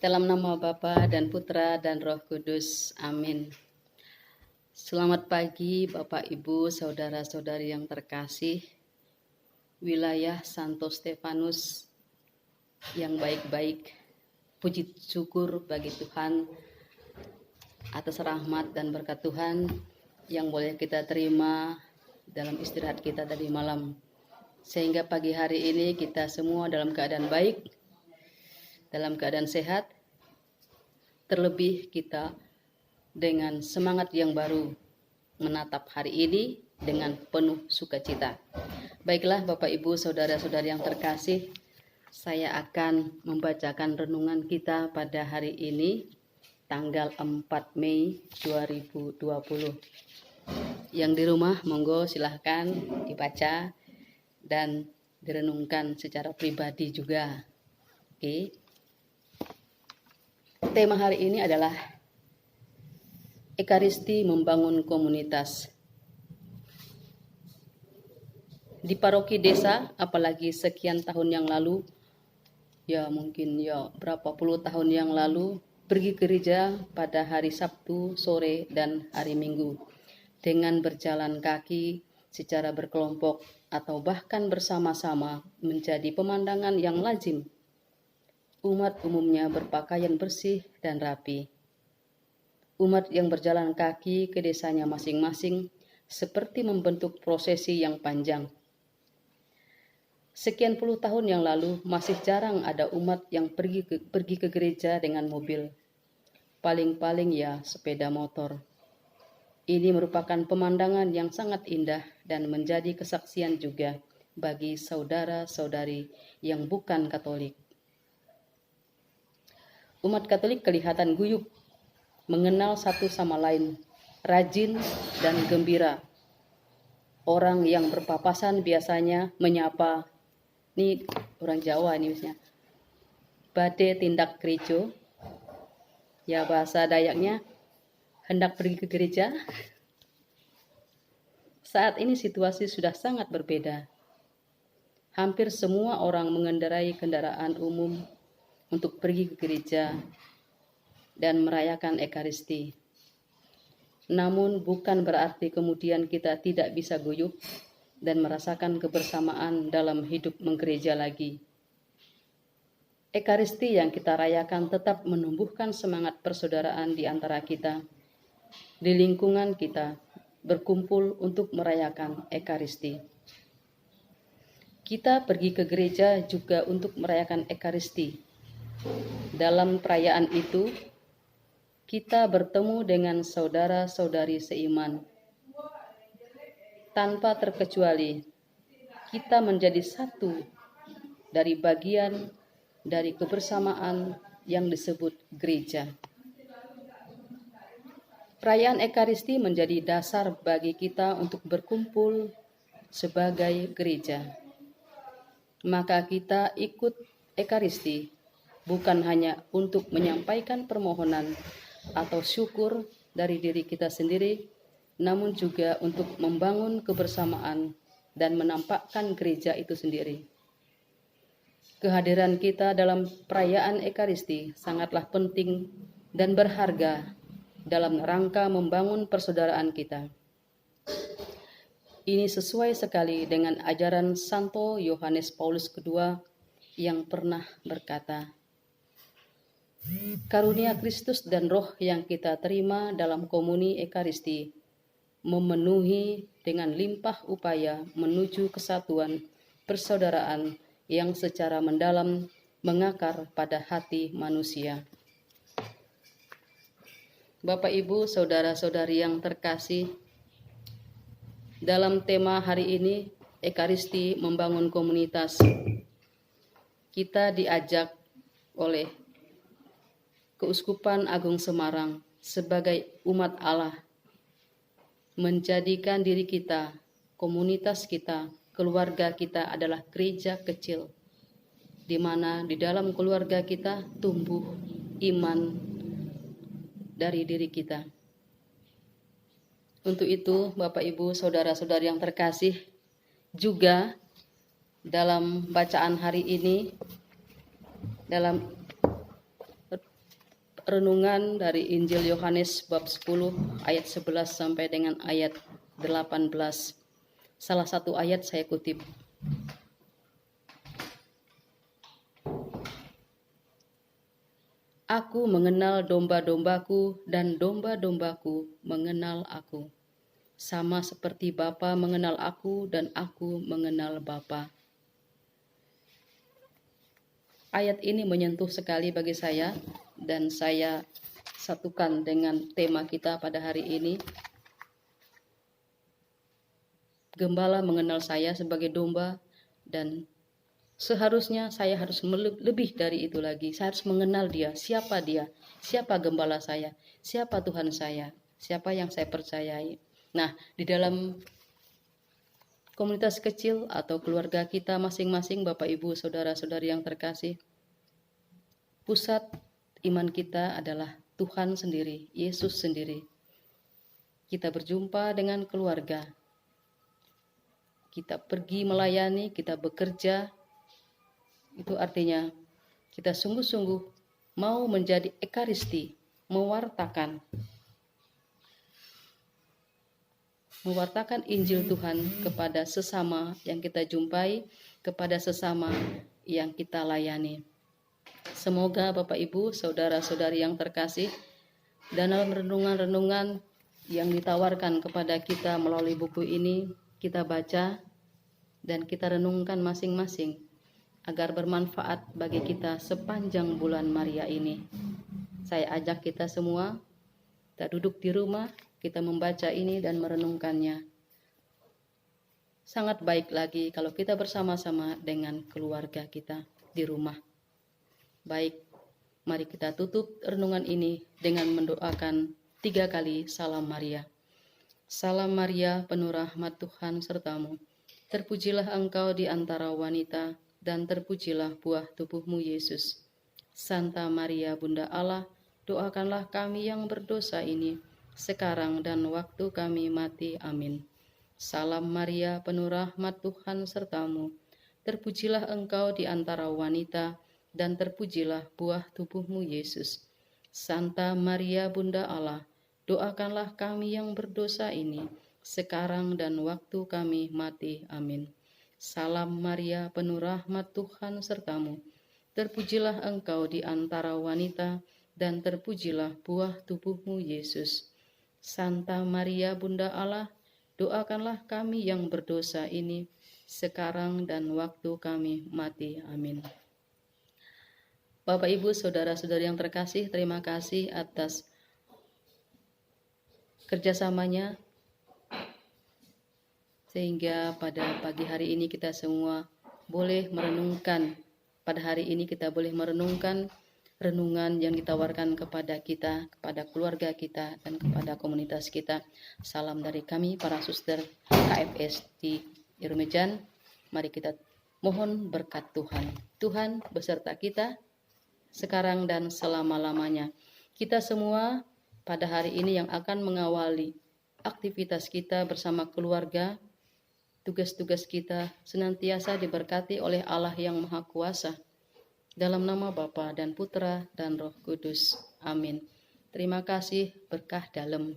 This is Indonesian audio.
Dalam nama Bapa dan Putra dan Roh Kudus. Amin. Selamat pagi Bapak Ibu, saudara-saudari yang terkasih. Wilayah Santo Stefanus yang baik-baik. Puji syukur bagi Tuhan atas rahmat dan berkat Tuhan yang boleh kita terima dalam istirahat kita tadi malam. Sehingga pagi hari ini kita semua dalam keadaan baik, dalam keadaan sehat, terlebih kita dengan semangat yang baru menatap hari ini dengan penuh sukacita. Baiklah Bapak Ibu saudara-saudari yang terkasih, saya akan membacakan renungan kita pada hari ini tanggal 4 Mei 2020. Yang di rumah monggo silahkan dibaca dan direnungkan secara pribadi juga. Oke. Tema hari ini adalah Ekaristi membangun komunitas. Di paroki desa, apalagi sekian tahun yang lalu, mungkin berapa puluh tahun yang lalu, pergi ke gereja pada hari Sabtu sore dan hari Minggu dengan berjalan kaki secara berkelompok atau bahkan bersama-sama menjadi pemandangan yang lazim. Umat umumnya berpakaian bersih dan rapi. Umat yang berjalan kaki ke desanya masing-masing seperti membentuk prosesi yang panjang. Sekian puluh tahun yang lalu masih jarang ada umat yang pergi ke gereja dengan mobil. Paling-paling sepeda motor. Ini merupakan pemandangan yang sangat indah dan menjadi kesaksian juga bagi saudara-saudari yang bukan Katolik. Umat Katolik kelihatan guyup, mengenal satu sama lain, rajin dan gembira. Orang yang berpapasan biasanya menyapa, ini orang Jawa ini misalnya, bade tindak gereja, bahasa Dayaknya, hendak pergi ke gereja. Saat ini situasi sudah sangat berbeda. Hampir semua orang mengendarai kendaraan umum untuk pergi ke gereja dan merayakan Ekaristi. Namun bukan berarti kemudian kita tidak bisa guyup dan merasakan kebersamaan dalam hidup menggereja lagi. Ekaristi yang kita rayakan tetap menumbuhkan semangat persaudaraan di antara kita, di lingkungan kita, berkumpul untuk merayakan Ekaristi. Kita pergi ke gereja juga untuk merayakan Ekaristi. Dalam perayaan itu, kita bertemu dengan saudara-saudari seiman. Tanpa terkecuali, kita menjadi satu dari bagian dari kebersamaan yang disebut gereja. Perayaan Ekaristi menjadi dasar bagi kita untuk berkumpul sebagai gereja. Maka kita ikut Ekaristi bukan hanya untuk menyampaikan permohonan atau syukur dari diri kita sendiri, namun juga untuk membangun kebersamaan dan menampakkan gereja itu sendiri. Kehadiran kita dalam perayaan Ekaristi sangatlah penting dan berharga dalam rangka membangun persaudaraan kita. Ini sesuai sekali dengan ajaran Santo Yohanes Paulus II yang pernah berkata, karunia Kristus dan roh yang kita terima dalam komuni Ekaristi memenuhi dengan limpah upaya menuju kesatuan persaudaraan yang secara mendalam mengakar pada hati manusia. Bapak Ibu, saudara-saudari yang terkasih, dalam tema hari ini, Ekaristi membangun komunitas, kita diajak oleh Keuskupan Agung Semarang sebagai umat Allah menjadikan diri kita, komunitas kita, keluarga kita adalah gereja kecil, di mana di dalam keluarga kita tumbuh iman dari diri kita. Untuk itu, Bapak Ibu, saudara-saudari yang terkasih, juga dalam bacaan hari ini, dalam renungan dari Injil Yohanes bab 10 ayat 11 sampai dengan ayat 18. Salah satu ayat saya kutip. Aku mengenal domba-dombaku dan domba-dombaku mengenal aku. Sama seperti Bapa mengenal aku dan aku mengenal Bapa. Ayat ini menyentuh sekali bagi saya dan saya satukan dengan tema kita pada hari ini. Gembala mengenal saya sebagai domba dan seharusnya saya harus lebih dari itu lagi. Saya harus mengenal dia, siapa gembala saya, siapa Tuhan saya, siapa yang saya percayai. Nah, di dalam komunitas kecil atau keluarga kita masing-masing, Bapak Ibu, saudara-saudari yang terkasih, pusat iman kita adalah Tuhan sendiri, Yesus sendiri. Kita berjumpa dengan keluarga, kita pergi melayani, kita bekerja, itu artinya kita sungguh-sungguh mau menjadi ekaristi, mewartakan Injil Tuhan kepada sesama yang kita jumpai, kepada sesama yang kita layani. Semoga Bapak Ibu, saudara-saudari yang terkasih, dalam renungan-renungan yang ditawarkan kepada kita melalui buku ini, kita baca dan kita renungkan masing-masing agar bermanfaat bagi kita sepanjang bulan Maria ini. Saya ajak kita semua, kita duduk di rumah, kita membaca ini dan merenungkannya. Sangat baik lagi kalau kita bersama-sama dengan keluarga kita di rumah. Baik, mari kita tutup renungan ini dengan mendoakan 3 kali Salam Maria. Salam Maria, penuh rahmat Tuhan sertamu. Terpujilah engkau di antara wanita, dan terpujilah buah tubuhmu Yesus. Santa Maria Bunda Allah, doakanlah kami yang berdosa ini, sekarang dan waktu kami mati. Amin. Salam Maria, penuh rahmat Tuhan sertamu. Terpujilah engkau di antara wanita, dan terpujilah buah tubuhmu Yesus. Santa Maria Bunda Allah, doakanlah kami yang berdosa ini, sekarang dan waktu kami mati. Amin. Salam Maria, penuh rahmat Tuhan sertamu. Terpujilah engkau di antara wanita, dan terpujilah buah tubuhmu Yesus. Santa Maria Bunda Allah, doakanlah kami yang berdosa ini, sekarang dan waktu kami mati. Amin. Bapak Ibu, saudara-saudari yang terkasih, terima kasih atas kerjasamanya, sehingga pada pagi hari ini kita semua boleh merenungkan, renungan yang ditawarkan kepada kita, kepada keluarga kita, dan kepada komunitas kita. Salam dari kami, para suster KFS di Irumejan. Mari kita mohon berkat Tuhan. Tuhan beserta kita, sekarang dan selama-lamanya. Kita semua pada hari ini yang akan mengawali aktivitas kita bersama keluarga, tugas-tugas kita senantiasa diberkati oleh Allah yang Maha Kuasa. Dalam nama Bapa dan Putra dan Roh Kudus. Amin. Terima kasih, berkah dalam.